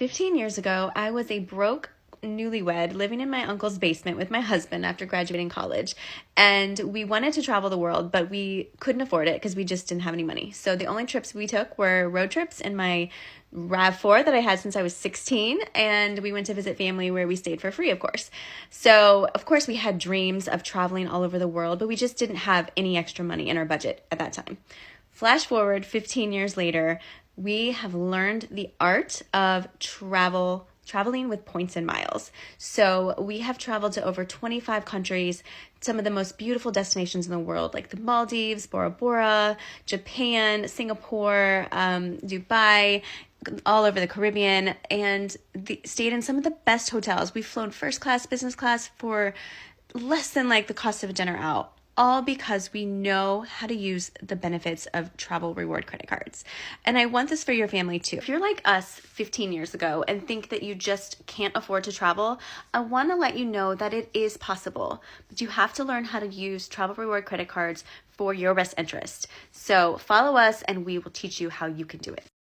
15 years ago, I was a broke newlywed living in my uncle's basement with my husband after graduating college. And we wanted to travel the world, but we couldn't afford it because we just didn't have any money. So the only trips we took were road trips in my RAV4 that I had since I was 16. And we went to visit family where we stayed for free, of course. So, of course, we had dreams of traveling all over the world, but we just didn't have any extra money in our budget at that time. Flash forward 15 years later, we have learned the art of traveling with points and miles. So we have traveled to over 25 countries, some of the most beautiful destinations in the world, like the Maldives, Bora Bora, Japan, Singapore, Dubai, all over the Caribbean, and stayed in some of the best hotels. We've flown first class, business class for less than like the cost of a dinner out, all because we know how to use the benefits of travel reward credit cards. And I want this for your family too. If you're like us 15 years ago and think that you just can't afford to travel, I want to let you know that it is possible, but you have to learn how to use travel reward credit cards for your best interest. So follow us and we will teach you how you can do it.